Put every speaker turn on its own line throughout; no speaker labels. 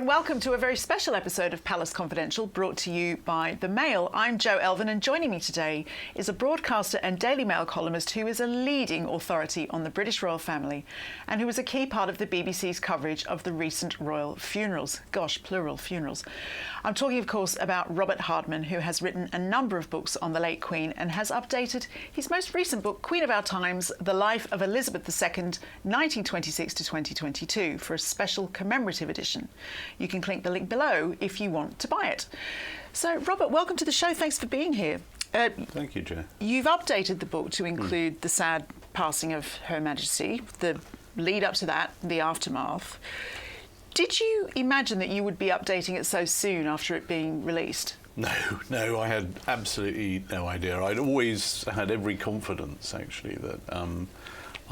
and welcome to a very special episode of Palace Confidential, brought to you by The Mail. I'm Jo Elvin, and joining me today is a broadcaster and Daily Mail columnist who is a leading authority on the British royal family and who was a key part of the BBC's coverage of the recent royal funerals. Gosh, plural funerals. I'm talking, of course, about Robert Hardman, who has written a number of books on the late Queen and has updated his most recent book, Queen of Our Times, The Life of Elizabeth II, 1926 to 2022, for a special commemorative edition. You can click the link below if you want to buy it. So, Robert, welcome to the show. Thanks for being here.
Thank you, Jo.
You've updated the book to include the sad passing of Her Majesty, the lead up to that, the aftermath. Did you imagine that you would be updating it so soon after it being released?
No, I had absolutely no idea. I'd always had every confidence, actually, that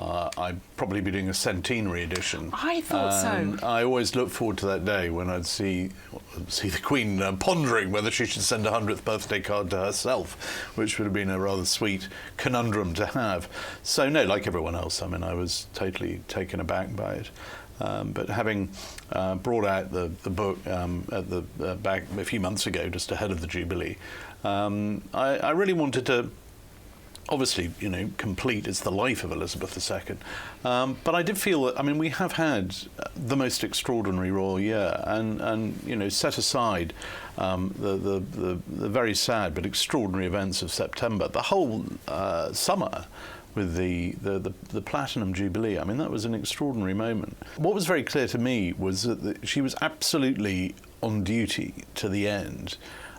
I'd probably be doing a centenary edition.
I thought so.
I always looked forward to that day when I'd see the Queen pondering whether she should send a 100th birthday card to herself, which would have been a rather sweet conundrum to have. So, no, like everyone else, I mean, I was totally taken aback by it. But having brought out the book at the back a few months ago, just ahead of the Jubilee, I really wanted to, obviously, complete it's the life of Elizabeth II. But I did feel that, I mean, we have had the most extraordinary royal year, and set aside the very sad but extraordinary events of September, the whole summer with the Platinum Jubilee. I mean, that was an extraordinary moment. What was very clear to me was that she was absolutely on duty to the end.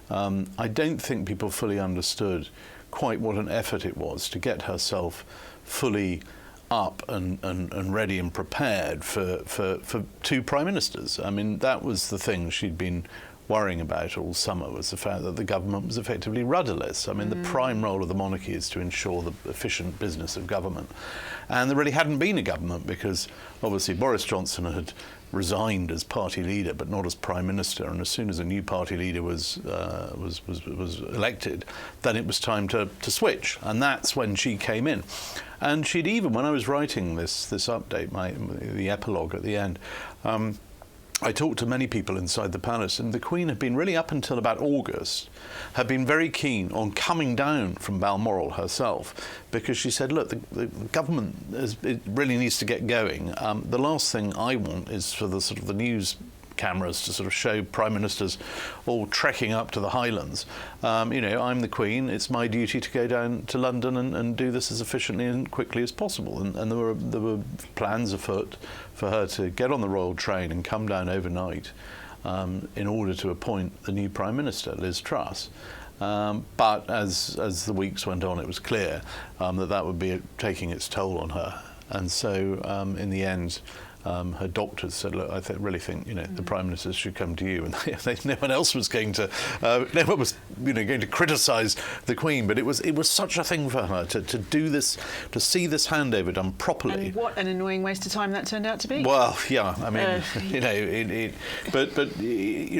I don't think people fully understood quite what an effort it was to get herself fully up and ready and prepared for two prime ministers. I mean, that was the thing she'd been worrying about all summer, was the fact that the government was effectively rudderless. I mean, the prime role of the monarchy is to ensure the efficient business of government. And there really hadn't been a government because obviously Boris Johnson had resigned as party leader but not as prime minister, and as soon as a new party leader was elected, then it was time to switch, and that's when she came in. And she'd even, when I was writing this update, the epilogue at the end, I talked to many people inside the palace, and the Queen had been really, up until about August, had been very keen on coming down from Balmoral herself, because she said, look, the government it really needs to get going. The last thing I want is for the sort of the news cameras to sort of show prime ministers all trekking up to the Highlands. I'm the Queen. It's my duty to go down to London and do this as efficiently and quickly as possible. And there were plans afoot for her to get on the royal train and come down overnight in order to appoint the new prime minister, Liz Truss. But as the weeks went on, it was clear that would be taking its toll on her. And so in the end, her doctors said, look, I really think the prime minister should come to you, and no one else was going to going to criticise the Queen. But it was such a thing for her to do this, to see this handover done properly.
And what an annoying waste of time that turned out to be.
Well, yeah, I mean, but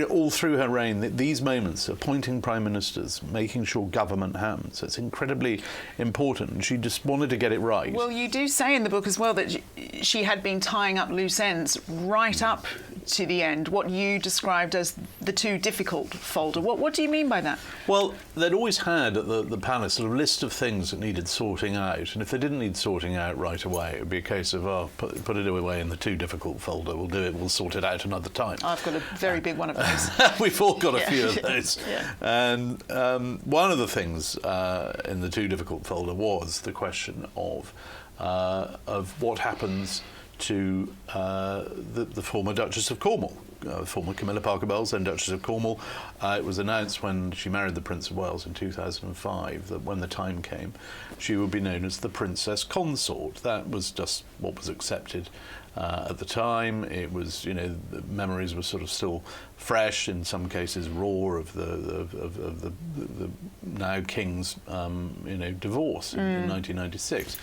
all through her reign, these moments, appointing prime ministers, making sure government happens, it's incredibly important, and she just wanted to get it right.
Well, you do say in the book as well that she had been tying up loose ends right up to the end, what you described as the too difficult folder. What do you mean by that?
Well, they'd always had at the palace a list of things that needed sorting out, and if they didn't need sorting out right away, it would be a case of, put it away in the too difficult folder, we'll do it, we'll sort it out another time.
I've got a very big one of those.
We've all got a few of those.
Yeah.
And one of the things in the too difficult folder was the question of what happens to the former Duchess of Cornwall, former Camilla Parker Bowles, then Duchess of Cornwall. It was announced when she married the Prince of Wales in 2005 that when the time came, she would be known as the Princess Consort. That was just what was accepted at the time. It was, the memories were sort of still fresh, in some cases raw, of the now King's, divorce in 1996.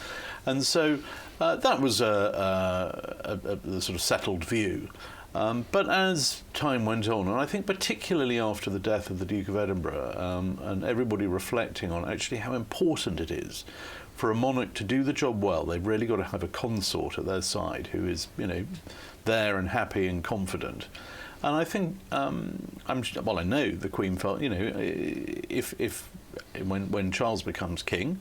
And so that was a sort of settled view. But as time went on, and I think particularly after the death of the Duke of Edinburgh, and everybody reflecting on actually how important it is for a monarch to do the job well, they've really got to have a consort at their side who is, there and happy and confident. And I think, I know the Queen felt, when Charles becomes king,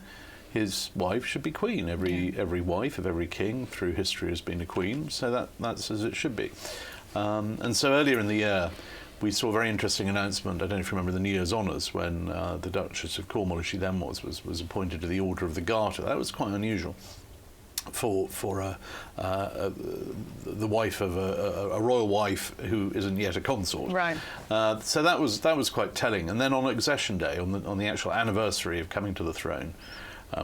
his wife should be queen. Every wife of every king through history has been a queen, so that's as it should be. And so earlier in the year, we saw a very interesting announcement. I don't know if you remember the New Year's honours when the Duchess of Cornwall, as she then was appointed to the Order of the Garter. That was quite unusual for the wife of a royal wife who isn't yet a consort.
Right.
So that was quite telling. And then on Accession Day, on the actual anniversary of coming to the throne,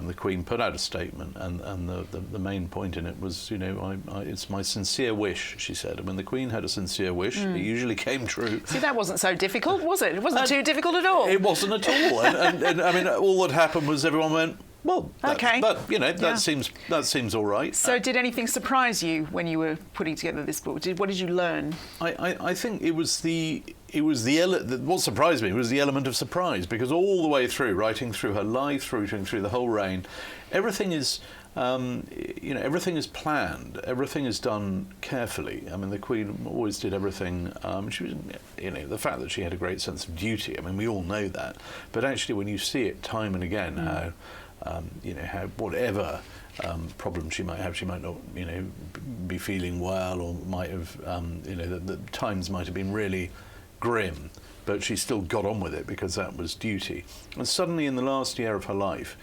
the Queen put out a statement, and the main point in it was, it's my sincere wish, she said. And when the Queen had a sincere wish, it usually came true.
See, that wasn't so difficult, was it? It wasn't too difficult at all.
It wasn't at all. and I mean, all that happened was everyone went, well,
okay.
That seems all right.
So did anything surprise you when you were putting together this book? What did you learn?
I think what surprised me was the element of surprise, because all the way through, writing through her life, through the whole reign, everything is everything is planned, everything is done carefully. I mean, the Queen always did everything. She was, the fact that she had a great sense of duty. I mean, we all know that, but actually, when you see it time and again, how whatever problem she might have, she might not, be feeling well, or might have, the times might have been really grim, but she still got on with it because that was duty. And suddenly, in the last year of her life,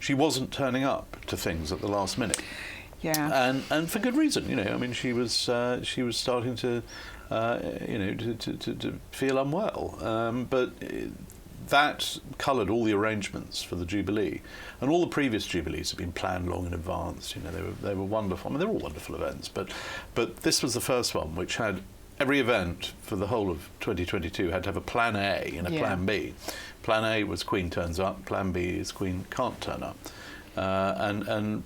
she wasn't turning up to things at the last minute.
Yeah.
And for good reason. I mean, she was starting to feel unwell, but that coloured all the arrangements for the Jubilee, and all the previous Jubilees have been planned long in advance. They were wonderful. I mean, they're all wonderful events, but this was the first one which had every event for the whole of 2022 had to have a Plan A and a Plan B. Plan A was Queen turns up. Plan B is Queen can't turn up, and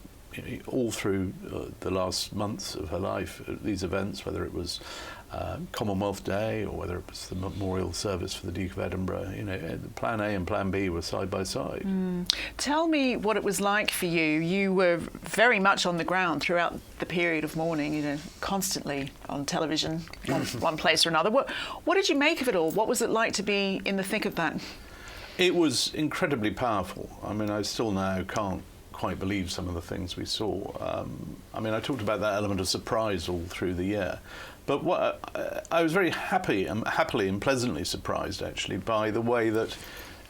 all through the last months of her life, these events, whether it was Commonwealth Day or whether it was the memorial service for the Duke of Edinburgh, Plan A and Plan B were side by side.
Tell me what it was like for you. You were very much on the ground throughout the period of mourning, constantly on television, one place or another. What did you make of it all? What was it like to be in the thick of that?
It was incredibly powerful. I mean, I still now can't quite believe some of the things we saw. I mean, I talked about that element of surprise all through the year. But I was very happily and pleasantly surprised, actually, by the way that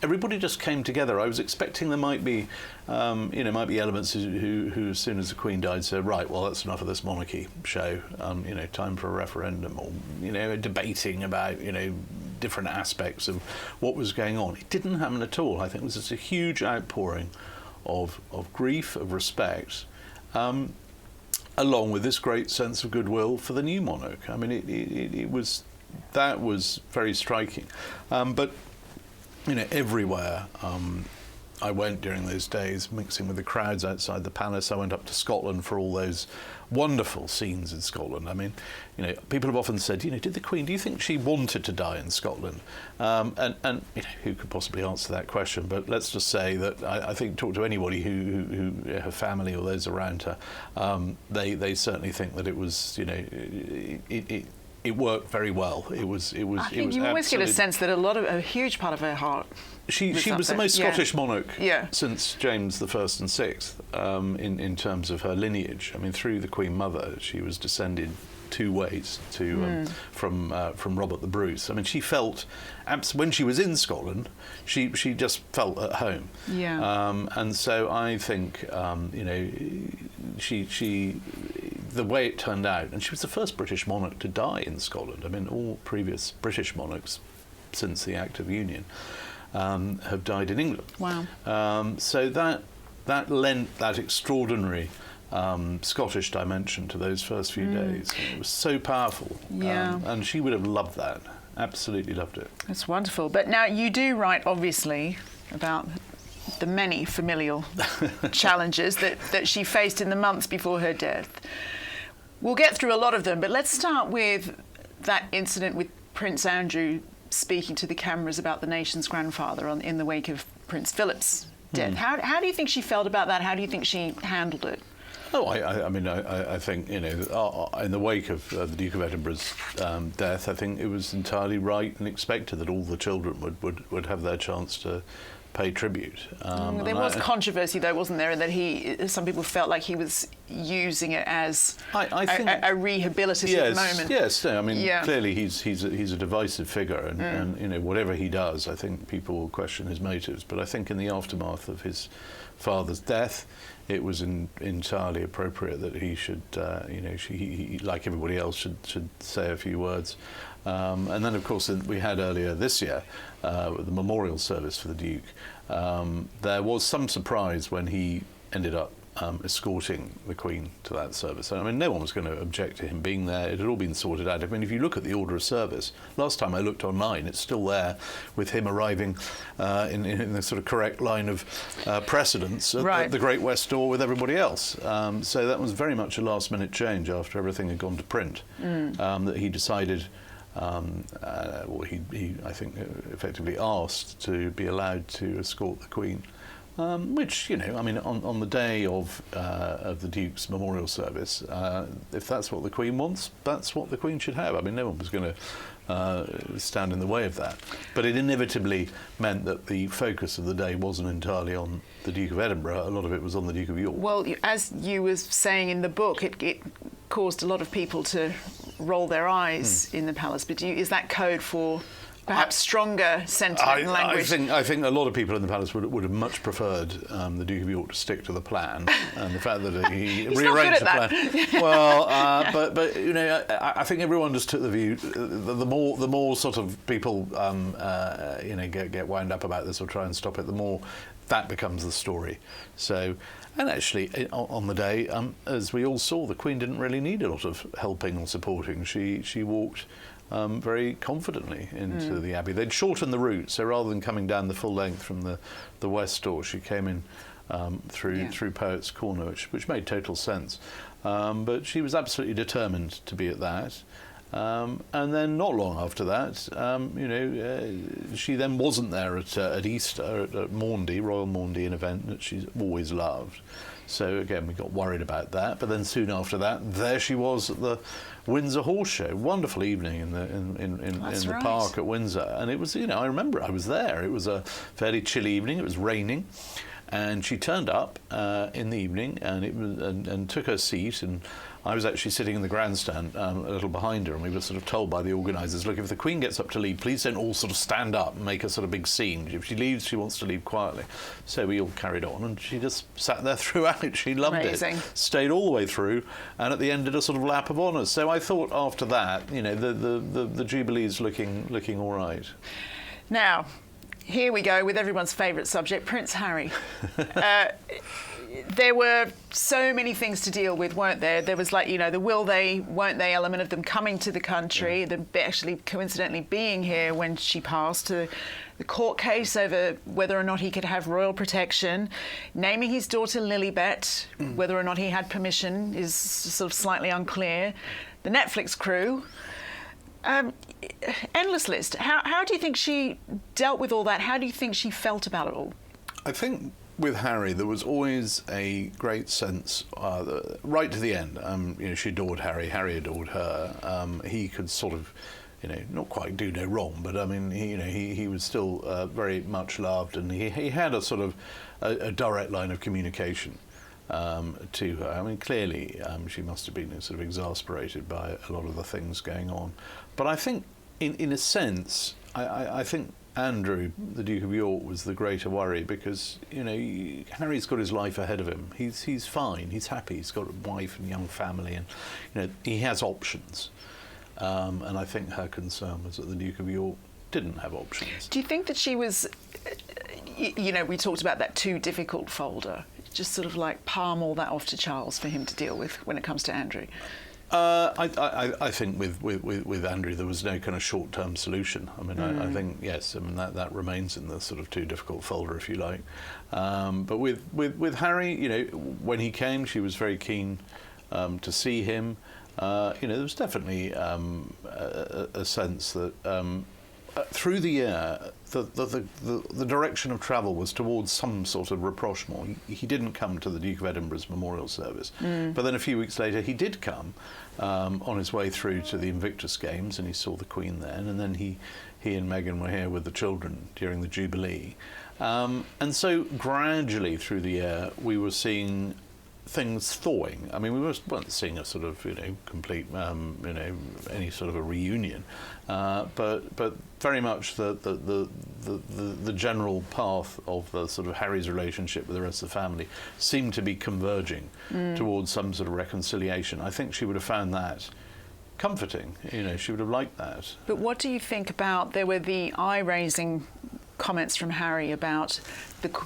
everybody just came together. I was expecting there might be, might be elements who, as soon as the Queen died, said, right, well, that's enough of this monarchy show. Time for a referendum, or debating about different aspects of what was going on. It didn't happen at all. I think it was just a huge outpouring of grief, of respect. Along with this great sense of goodwill for the new monarch. I mean, that was very striking. But everywhere I went during those days, mixing with the crowds outside the palace. I went up to Scotland for all those wonderful scenes in Scotland. I mean, people have often said, do you think she wanted to die in Scotland? And who could possibly answer that question? But let's just say that I think talk to anybody who her family or those around her, they certainly think that it was, it worked very well. It was.
You always get a sense that a huge part of her heart.
She was the most Scottish monarch
Yeah.
since James I and VI, in terms of her lineage. I mean, through the Queen Mother, she was descended two ways from Robert the Bruce. I mean, she felt when she was in Scotland, she just felt at home.
Yeah.
And so I think she the way it turned out, and she was the first British monarch to die in Scotland. I mean, all previous British monarchs since the Act of Union have died in England.
Wow.
So that lent that extraordinary Scottish dimension to those first few days. It was so powerful.
Yeah.
And she would have loved that. Absolutely loved it.
That's wonderful. But now you do write, obviously, about the many familial challenges that she faced in the months before her death. We'll get through a lot of them, but let's start with that incident with Prince Andrew speaking to the cameras about the nation's grandfather in the wake of Prince Philip's death. How do you think she felt about that? How do you think she handled it?
Oh, I mean, I think, in the wake of the Duke of Edinburgh's death, I think it was entirely right and expected that all the children would have their chance to pay tribute.
There was controversy, though, wasn't there, in that some people felt like he was using it as
I think,
a rehabilitative moment.
Yes, no, I mean, clearly he's a divisive figure, and whatever he does, I think people will question his motives. But I think in the aftermath of his father's death, it was entirely appropriate that he should, he, like everybody else, should say a few words. And then, of course, we had earlier this year the memorial service for the Duke. There was some surprise when he ended up escorting the Queen to that service. I mean, no one was going to object to him being there. It had all been sorted out. I mean, if you look at the order of service, last time I looked online, it's still there with him arriving in the sort of correct line of precedence at the Great West Door with everybody else. So that was very much a last-minute change after everything had gone to print, that he decided... he I think effectively asked to be allowed to escort the Queen, which I mean on the day of the Duke's memorial service, if that's what the Queen wants, that's what the Queen should have. I mean, no one was going to stand in the way of that, but it inevitably meant that the focus of the day wasn't entirely on the Duke of Edinburgh. A lot of it was on the Duke of York.
Well, as you were saying in the book, it caused a lot of people to roll their eyes in the palace. But is that code for perhaps stronger sentiment and language?
I think a lot of people in the palace would have much preferred the Duke of York to stick to the plan, and the fact that he rearranged the plan. Well, but I think everyone just took the view. The more sort of people get wound up about this or try and stop it, the more that becomes the story. So. And actually, on the day, as we all saw, the Queen didn't really need a lot of helping or supporting. She walked very confidently into the Abbey. They'd shortened the route, so rather than coming down the full length from the West Door, she came in through Poets' Corner, which made total sense. But she was absolutely determined to be at that. And then not long after that, she then wasn't there at Easter, at Maundy, Royal Maundy, an event that she's always loved. So again, we got worried about that. But then soon after that, there she was at the Windsor Horse Show. Wonderful evening in the park at Windsor. And it was, I remember I was there. It was a fairly chilly evening. It was raining. And she turned up in the evening and took her seat, and I was actually sitting in the grandstand a little behind her, and we were sort of told by the organisers, look, if the Queen gets up to leave, please don't all sort of stand up and make a sort of big scene. If she leaves, she wants to leave quietly. So we all carried on, and she just sat there throughout. She loved
Amazing.
it. Stayed all the way through, and at the end did a sort of lap of honours. So I thought after that, the Jubilee's looking all right.
Now, here we go with everyone's favourite subject, Prince Harry. There were so many things to deal with, weren't there? There was the will they, won't they element of them coming to the country, them actually coincidentally being here when she passed, to the court case over whether or not he could have royal protection, naming his daughter Lilibet, whether or not he had permission is sort of slightly unclear, the Netflix crew. Endless list. How do you think she dealt with all that? How do you think she felt about it all?
I think with Harry, there was always a great sense, right to the end. She adored Harry. Harry adored her. He could sort of, not quite do no wrong, but I mean, he was still very much loved, and he had a sort of a direct line of communication to her. I mean, clearly, she must have been sort of exasperated by a lot of the things going on. But I think, in a sense, I think Andrew, the Duke of York, was the greater worry because, Harry's got his life ahead of him. He's fine. He's happy. He's got a wife and young family, and he has options. And I think her concern was that the Duke of York didn't have options.
Do you think that she was, we talked about that too difficult folder, just sort of like palm all that off to Charles for him to deal with when it comes to Andrew?
I think with Andrew there was no kind of short-term solution. I mean, I think yes. I mean that remains in the sort of too difficult folder, if you like. But with Harry, when he came, she was very keen to see him. There was definitely a sense that through the year, the direction of travel was towards some sort of rapprochement. He didn't come to the Duke of Edinburgh's memorial service, but then a few weeks later he did come on his way through to the Invictus Games, and he saw the Queen then, and then he and Meghan were here with the children during the Jubilee. And so gradually through the year we were seeing things thawing. I mean, we weren't seeing a sort of, complete, any sort of a reunion, but very much the general path of the sort of Harry's relationship with the rest of the family seemed to be converging towards some sort of reconciliation. I think she would have found that comforting. She would have liked that.
But what do you think about, there were the eye-raising comments from Harry about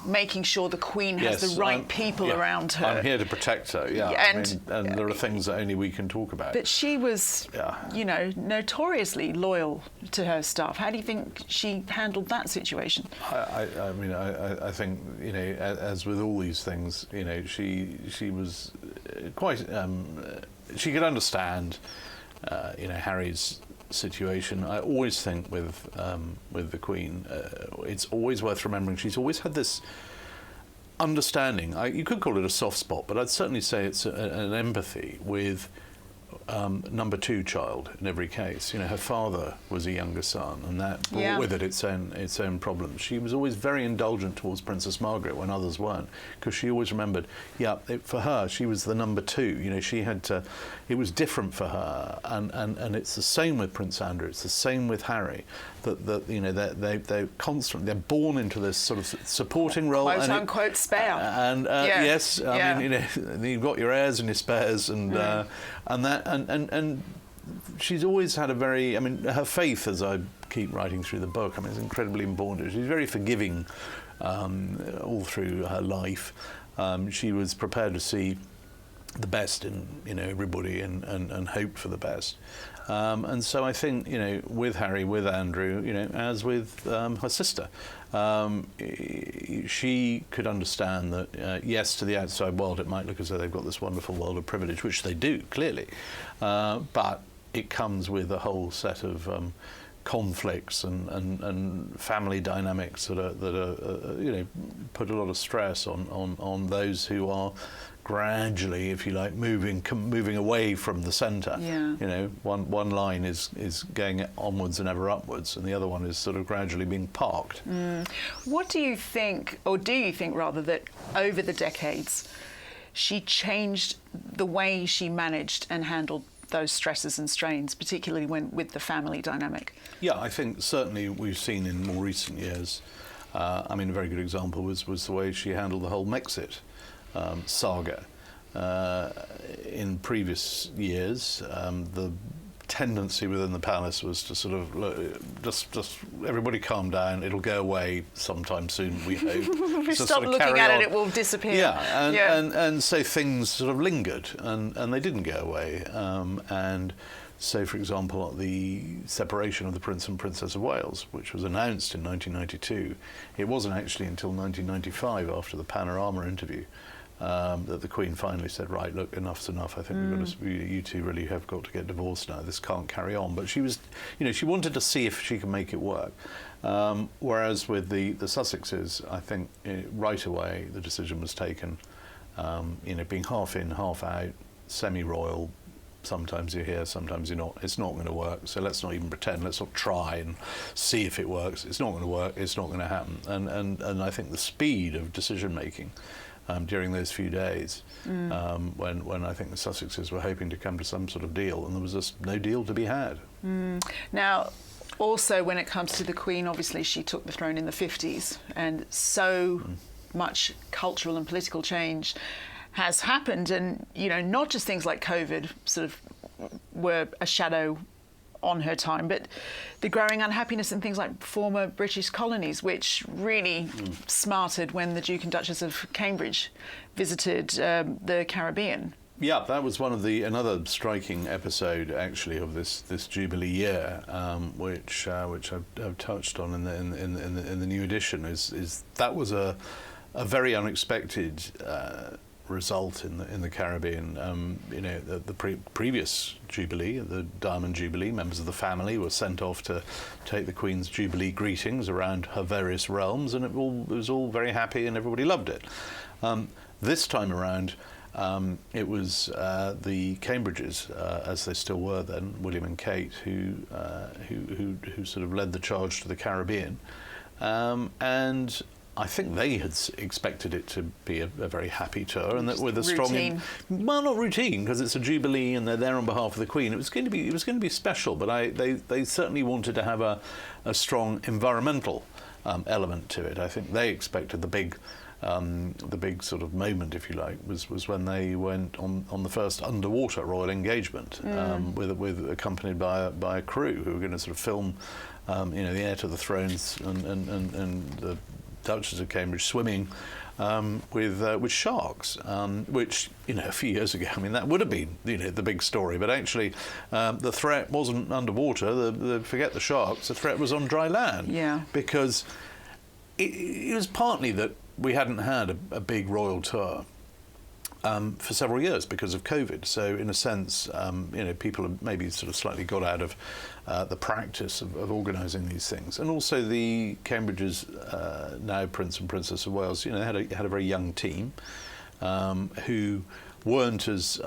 making sure the Queen has the right people around her.
I'm here to protect her, and there are things that only we can talk about.
But she was, notoriously loyal to her staff. How do you think she handled that situation?
I think, as with all these things, she was quite, she could understand, Harry's situation. I always think with the Queen, it's always worth remembering she's always had this understanding. You could call it a soft spot, but I'd certainly say it's an empathy with number two child in every case. Her father was a younger son, and that brought with it its own problems. She was always very indulgent towards Princess Margaret when others weren't, because she always remembered, for her, she was the number two. She had to. It was different for her, and it's the same with Prince Andrew. It's the same with Harry. They're constantly, they're born into this sort of supporting role,
quote unquote spare.
Yes, I mean, you've got your heirs and your spares, and she's always had a very, her faith, as I keep writing through the book, is incredibly important. She's very forgiving all through her life. She was prepared to see the best in everybody and hope for the best. And so I think, with Harry, with Andrew, as with her sister, she could understand that, yes, to the outside world, it might look as though they've got this wonderful world of privilege, which they do, clearly. But it comes with a whole set of conflicts and family dynamics that are put a lot of stress on those who are gradually, if you like, moving away from the centre. One line is going onwards and ever upwards, and the other one is sort of gradually being parked.
What do you think, or do you think rather, that over the decades she changed the way she managed and handled those stresses and strains, particularly with the family dynamic?
I think certainly we've seen in more recent years. A very good example was the way she handled the whole Mexit saga. In previous years, the tendency within the palace was to sort of just everybody calm down, it'll go away sometime soon, we hope.
If we stop looking at it will disappear.
And so things sort of lingered, and they didn't go away. And so, for example, the separation of the Prince and Princess of Wales, which was announced in 1992, it wasn't actually until 1995, after the Panorama interview, that the Queen finally said, right, look, enough's enough. I think you two really have got to get divorced now. This can't carry on. But she was, she wanted to see if she could make it work. Whereas with the Sussexes, I think right away the decision was taken, being half in, half out, semi-royal. Sometimes you're here, sometimes you're not. It's not going to work, so let's not even pretend. Let's not try and see if it works. It's not going to work. It's not going to happen. And I think the speed of decision making during those few days, when I think the Sussexes were hoping to come to some sort of deal, and there was just no deal to be had.
Now, also when it comes to the Queen, obviously she took the throne in the 50s, and so much cultural and political change has happened, and not just things like COVID sort of were a shadow on her time, but the growing unhappiness in things like former British colonies, which really smarted when the Duke and Duchess of Cambridge visited the Caribbean.
Yeah, that was another striking episode actually of this Jubilee year, which I've touched on in the new edition. Is that was a very unexpected result in the Caribbean. The previous Jubilee, the Diamond Jubilee, members of the family were sent off to take the Queen's Jubilee greetings around her various realms, and it was all very happy and everybody loved it. This time around, it was the Cambridges, as they still were then, William and Kate, who sort of led the charge to the Caribbean, and I think they had expected it to be a very happy tour, and that with a strong, well, not routine because it's a Jubilee and they're there on behalf of the Queen. It was going to be special, but they certainly wanted to have a strong environmental element to it. I think they expected the big sort of moment, if you like, was when they went on the first underwater royal engagement, with accompanied by a crew who were going to sort of film, the heir to the thrones and the Duchess of Cambridge swimming with sharks, which a few years ago, I mean, that would have been the big story. But actually, the threat wasn't underwater. Forget the sharks. The threat was on dry land.
Yeah. Because
it was partly that we hadn't had a big royal tour for several years because of COVID. So in a sense, people have maybe sort of slightly got out of the practice of organising these things. And also the Cambridges, now Prince and Princess of Wales, had a very young team who weren't as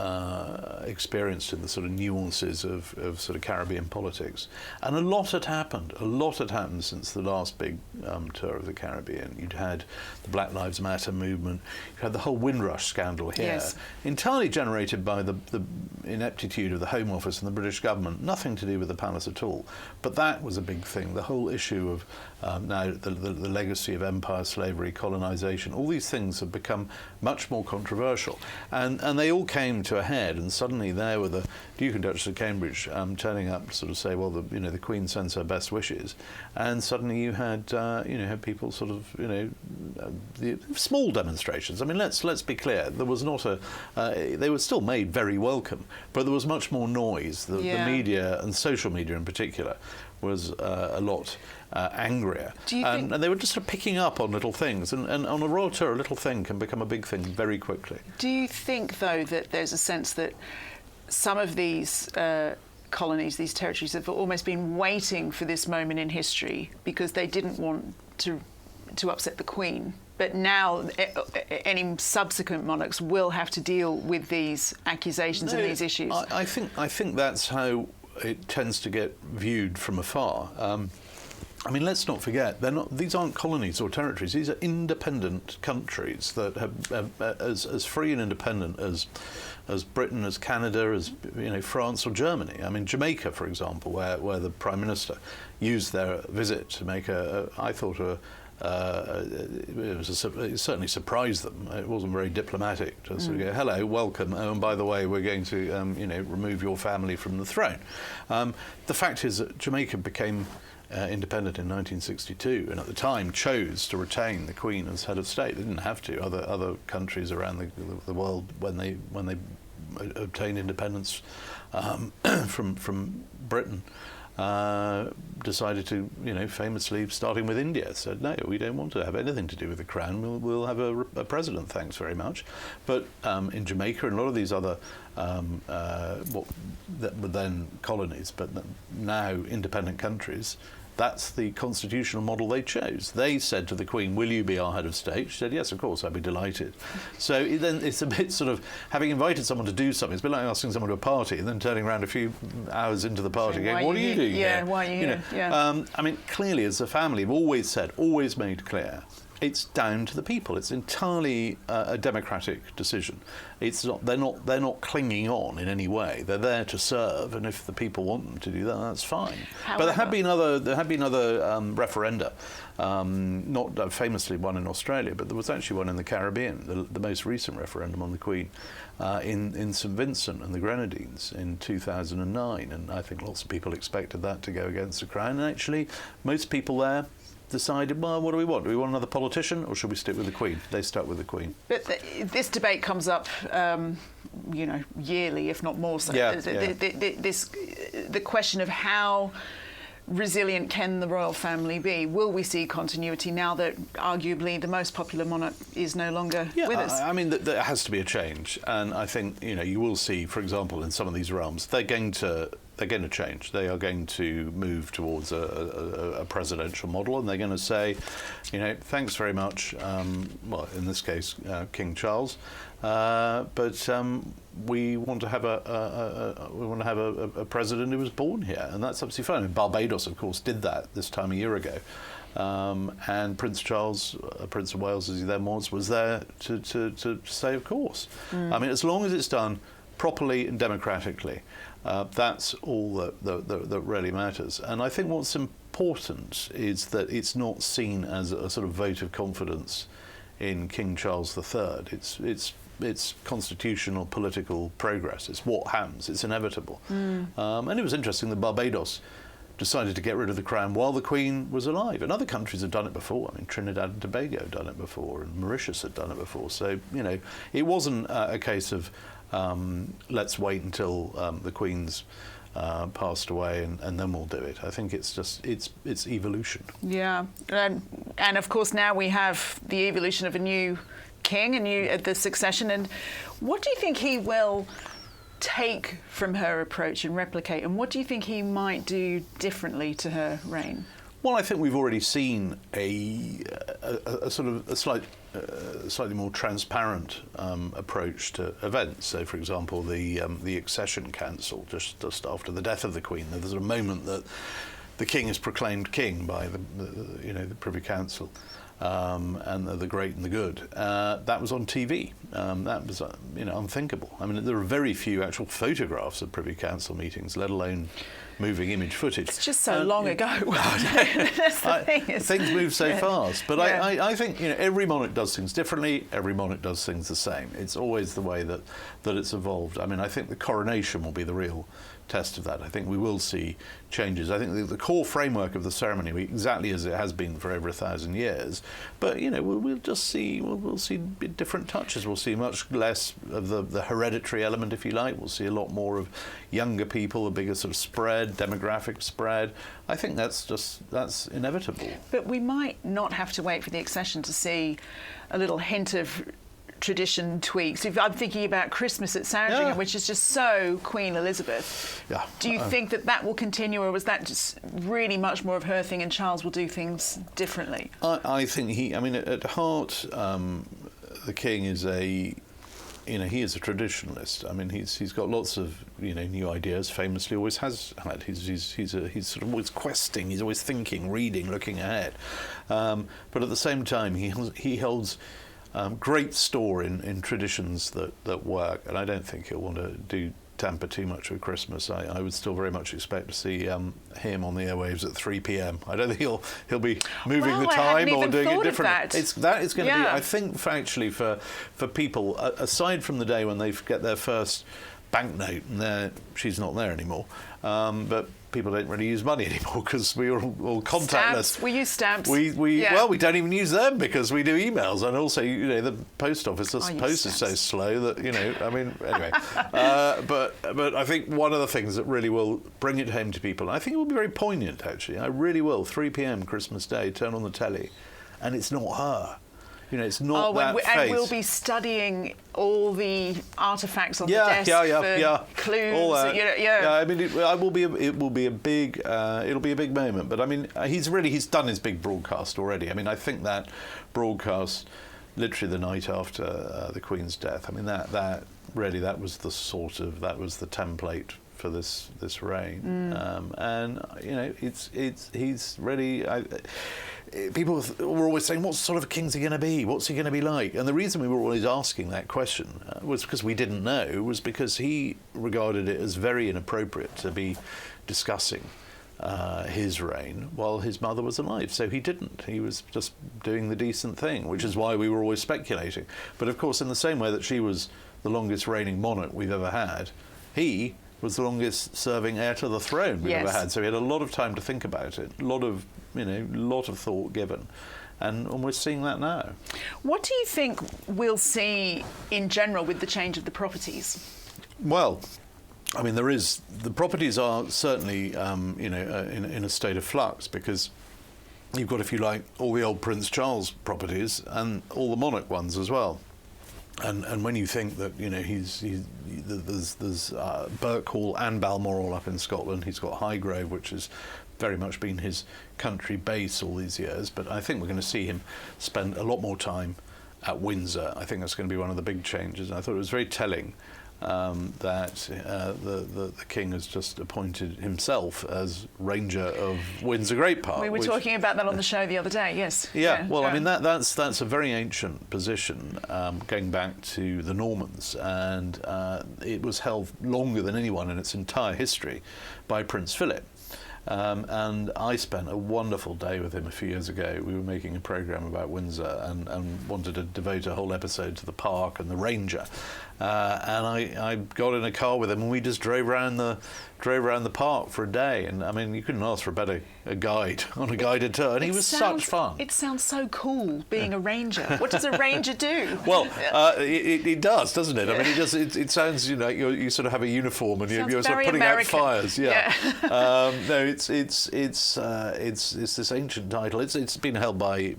experienced in the sort of nuances of sort of Caribbean politics. And a lot had happened since the last big tour of the Caribbean. You'd had the Black Lives Matter movement, you had the whole Windrush scandal here,
yes,
entirely generated by the ineptitude of the Home Office and the British government, nothing to do with the palace at all. But that was a big thing, the whole issue of now the legacy of empire, slavery, colonisation. All these things have become much more controversial. And they all came to a head, and suddenly there were the Duke and Duchess of Cambridge turning up to sort of say, well, the Queen sends her best wishes, and suddenly you had had people sort of the small demonstrations. I mean, let's be clear, there was not they were still made very welcome, but there was much more noise. The media, and social media in particular, was a lot angrier. And they were just sort of picking up on little things. And on a royal tour, a little thing can become a big thing very quickly.
Do you think, though, that there's a sense that some of these colonies, these territories, have almost been waiting for this moment in history because they didn't want to upset the Queen? But now any subsequent monarchs will have to deal with these accusations and these issues.
I think that's how it tends to get viewed from afar. I mean, let's not forget, these aren't colonies or territories. These are independent countries that have as free and independent as Britain, as Canada, as France or Germany. I mean, Jamaica, for example, where the Prime Minister used their visit to make it certainly surprised them. It wasn't very diplomatic to sort of go, hello, welcome, and by the way, we're going to remove your family from the throne. The fact is that Jamaica became independent in 1962, and at the time chose to retain the Queen as head of state. They didn't have to. Other countries around the world, when they obtained independence from Britain, decided to, famously, starting with India, said, no, we don't want to have anything to do with the crown. We'll have a president, thanks very much. But in Jamaica and a lot of these other what were then colonies, but now independent countries, that's the constitutional model they chose. They said to the Queen, will you be our head of state? She said, yes, of course, I'd be delighted. So then it's a bit sort of, having invited someone to do something, it's a bit like asking someone to a party and then turning around a few hours into the party going, what are you doing here?
Why are you here? Yeah.
I mean, clearly, as a family, we've always made clear, it's down to the people. It's entirely a democratic decision. It's not. They're not clinging on in any way. They're there to serve, and if the people want them to do that, that's fine.
However,
but there have been other referenda. Not famously one in Australia, but there was actually one in the Caribbean. The most recent referendum on the Queen in St Vincent and the Grenadines in 2009, and I think lots of people expected that to go against the Crown. And actually, most people there decided, well, what do we want? Do we want another politician, or should we stick with the Queen? They stuck with the Queen.
But this debate comes up, yearly, if not more so.
Yeah,
the question of how resilient can the royal family be? Will we see continuity now that arguably the most popular monarch is no longer with us?
I mean, there has to be a change, and I think you will see, for example, in some of these realms, they're going to change. They are going to move towards a presidential model, and they're going to say, thanks very much. Well, in this case, King Charles, but we want to have a president who was born here, and that's absolutely fine. And Barbados, of course, did that this time a year ago, and Prince Charles, Prince of Wales, as he then was there to say, of course. I mean, as long as it's done properly and democratically. That's all that really matters. And I think what's important is that it's not seen as a sort of vote of confidence in King Charles III. It's constitutional political progress. It's what happens. It's inevitable. And it was interesting that Barbados decided to get rid of the crown while the Queen was alive. And other countries have done it before. I mean, Trinidad and Tobago had done it before, and Mauritius had done it before. So, it wasn't a case of let's wait until the Queen's passed away and then we'll do it. I think it's just it's evolution.
Yeah, and of course now we have the evolution of a new king, the succession. And what do you think he will take from her approach and replicate? And what do you think he might do differently to her reign?
Well, I think we've already seen a sort of a slightly more transparent approach to events. So, for example, the Accession Council, just after the death of the Queen, there's a moment that the King is proclaimed king by the Privy Council, and the great and the good. That was on TV. That was unthinkable. I mean, there are very few actual photographs of Privy Council meetings, let alone moving image footage.
It's just so long ago. That's the thing.
Things move so fast. But
yeah.
I think every monarch does things differently. Every monarch does things the same. It's always the way that it's evolved. I mean, I think the coronation will be the real test of that. I think we will see changes. I think the core framework of the ceremony will be exactly as it has been for over 1,000 years. But we'll just see we'll see different touches. We'll see much less of the hereditary element, if you like. We'll see a lot more of younger people, a bigger sort of spread, demographic spread. I think that's inevitable.
But we might not have to wait for the accession to see a little hint of tradition tweaks. If I'm thinking about Christmas at Sandringham, which is just so Queen Elizabeth.
Yeah.
Do you think that will continue, or was that just really much more of her thing and Charles will do things differently?
I think at heart, the King is he is a traditionalist. I mean, he's got lots of new ideas. Famously, always has had. He's sort of always questing. He's always thinking, reading, looking ahead. But at the same time, he holds great store in traditions that work, and I don't think he'll want to tamper too much with Christmas. I would still very much expect to see him on the airwaves at 3 p.m. I don't think he'll be moving the time or doing it differently. It's going to be. I think actually for people, aside from the day when they get their first banknote and she's not there anymore, but people don't really use money anymore because we're all contactless.
Stamps. We use stamps.
Well, we don't even use them because we do emails, and also the post office. The post is so slow that I mean, anyway. But I think one of the things that really will bring it home to people, and I think it will be very poignant actually. I really will. 3 p.m. Christmas Day, turn on the telly, and it's not her. It's not that face.
And we'll be studying all the artefacts on the desk for clues.
All that. I mean, it will be a big. It'll be a big moment. But I mean, he's done his big broadcast already. I mean, I think that broadcast, literally the night after the Queen's death. I mean, that was the template for this reign. And he's ready. People were always saying, what sort of king's he going to be? What's he going to be like? And the reason we were always asking that question was because we didn't know, was because he regarded it as very inappropriate to be discussing his reign while his mother was alive. So he didn't. He was just doing the decent thing, which is why we were always speculating. But of course, in the same way that she was the longest reigning monarch we've ever had, he was the longest serving heir to the throne we've ever had. So he had a lot of time to think about it, a lot of thought given. And we're seeing that now. What
do you think we'll see in general with the change of the properties?
Well, I mean, the properties are certainly, in a state of flux, because you've got, if you like, all the old Prince Charles properties and all the monarch ones as well. And when you think that, there's Birkhall and Balmoral up in Scotland, he's got Highgrove, which has very much been his country base all these years. But I think we're going to see him spend a lot more time at Windsor. I think that's going to be one of the big changes. And I thought it was very telling that the King has just appointed himself as Ranger of Windsor Great Park.
We were talking about that on the show the other day, yes.
Yeah, well, I mean, that's a very ancient position, going back to the Normans, and it was held longer than anyone in its entire history by Prince Philip. And I spent a wonderful day with him a few years ago. We were making a programme about Windsor and wanted to devote a whole episode to the park and the Ranger. And I got in a car with him, and we just drove around the park for a day. And I mean, you couldn't ask for a guide on a guided tour. And he was such fun.
It sounds so cool being a ranger. What does a ranger do?
Well, it does, doesn't it? I mean, it sounds, you sort of have a uniform and you're sort of putting American. Out fires. Yeah. No, it's this ancient title. It's been held by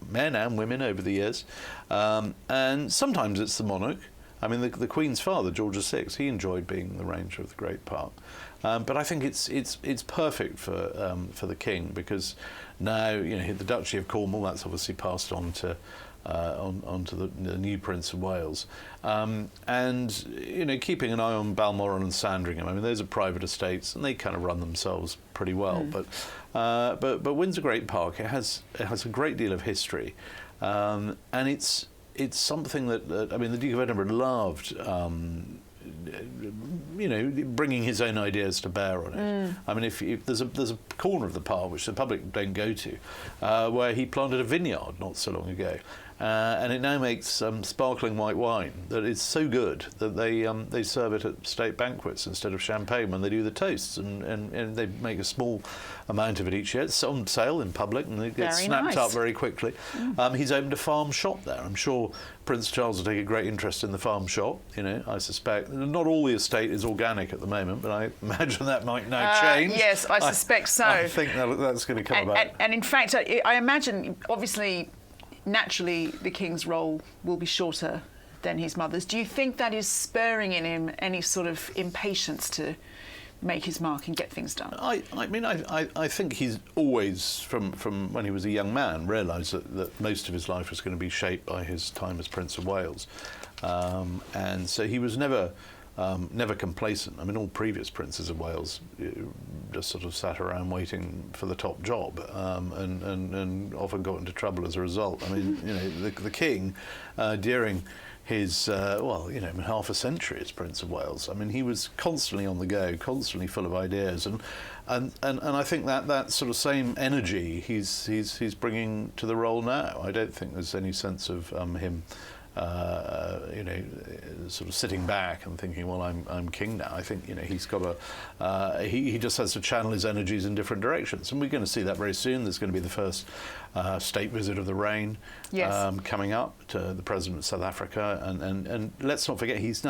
men and women over the years, and sometimes it's the monarch. I mean, the Queen's father, George VI, he enjoyed being the Ranger of the Great Park. But I think it's perfect for the King, because now, the Duchy of Cornwall, that's obviously passed on to onto the new Prince of Wales, and keeping an eye on Balmoral and Sandringham. I mean, those are private estates, and they kind of run themselves pretty well. But Windsor Great Park, it has a great deal of history, and it's something that I mean, the Duke of Edinburgh loved. Bringing his own ideas to bear on it. I mean, if there's a corner of the park which the public don't go to, where he planted a vineyard not so long ago, and it now makes sparkling white wine that is so good that they serve it at state banquets instead of champagne when they do the toasts, and they make a small amount of it each year. It's on sale in public, and it gets snapped up very quickly. He's opened a farm shop there. I'm sure Prince Charles will take a great interest in the farm shop. I suspect not all the estate is organic at the moment, but I imagine that might now change.
Yes, I suspect so.
I think that's going to come about.
And in fact, I imagine, obviously, naturally, the King's role will be shorter than his mother's. Do you think that is spurring in him any sort of impatience to make his mark and get things done? I think he's always, from when he was a young man, realised that most of his life was going to be shaped by his time as Prince of Wales, and so he was never complacent. I mean, all previous princes of Wales just sort of sat around waiting for the top job, and often got into trouble as a result. I mean, the King, during his half a century as Prince of Wales, I mean, he was constantly on the go, constantly full of ideas, and I think that sort of same energy he's bringing to the role now. I don't think there's any sense of him sort of sitting back and thinking, well, I'm king now. I think he's got he just has to channel his energies in different directions, and we're going to see that very soon. There's going to be the first state visit of the reign coming up to the President of South Africa, and let's not forget he's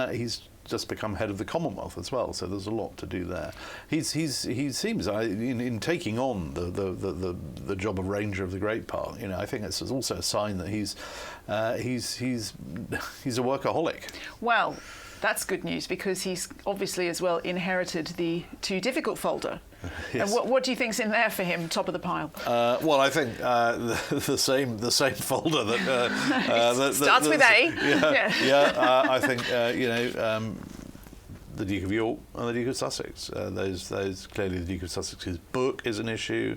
just become head of the Commonwealth as well, so there's a lot to do there. He seems in taking on the job of Ranger of the Great Park. I think it's also a sign that he's a workaholic. Well, that's good news, because he's obviously as well inherited the too difficult folder. Yes. And what do you think's in there for him, top of the pile? Well, I think the same folder that starts with A. I think the Duke of York and the Duke of Sussex. Those clearly, the Duke of Sussex's book is an issue.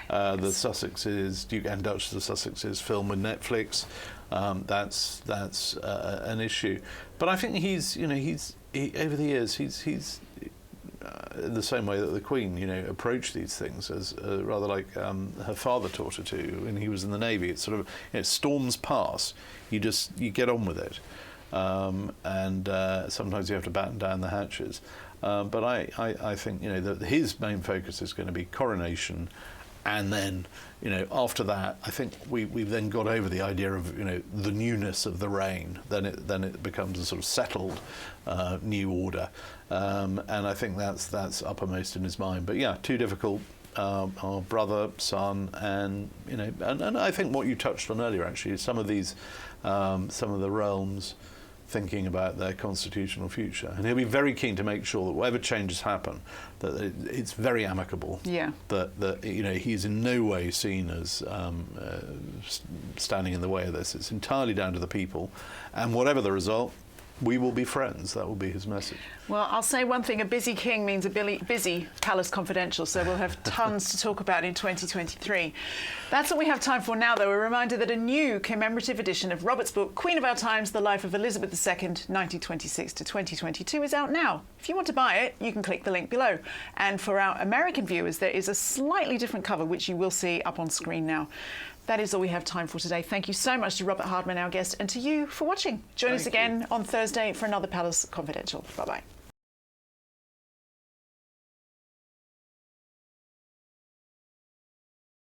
The Sussex's Duke and Duchess of Sussex's film with Netflix. That's an issue. But I think he's over the years he's in the same way that the Queen, approached these things as rather like her father taught her to when he was in the Navy. It's sort of, storms pass, you get on with it, and sometimes you have to batten down the hatches. But I think that his main focus is going to be coronation, and then after that, I think we've then got over the idea of the newness of the reign. Then it becomes a sort of settled new order,
And I think that's uppermost in his mind. But yeah, too difficult. Our brother, son, and and I think what you touched on earlier actually is some of the realms thinking about their constitutional future, and he'll be very keen to make sure that whatever changes happen, that it's very amicable.
Yeah.
That he is in no way seen as standing in the way of this. It's entirely down to the people, and whatever the result, we will be friends. That will be his message.
Well, I'll say one thing, a busy king means a busy Palace Confidential, so we'll have tons to talk about in 2023. That's all we have time for now, though. A reminder that a new commemorative edition of Robert's book, Queen of Our Times, The Life of Elizabeth II, 1926 to 2022, is out now. If you want to buy it, you can click the link below. And for our American viewers, there is a slightly different cover, which you will see up on screen now. That is all we have time for today. Thank you so much to Robert Hardman, our guest, and to you for watching. Join us again on Thursday for another Palace Confidential. Bye-bye.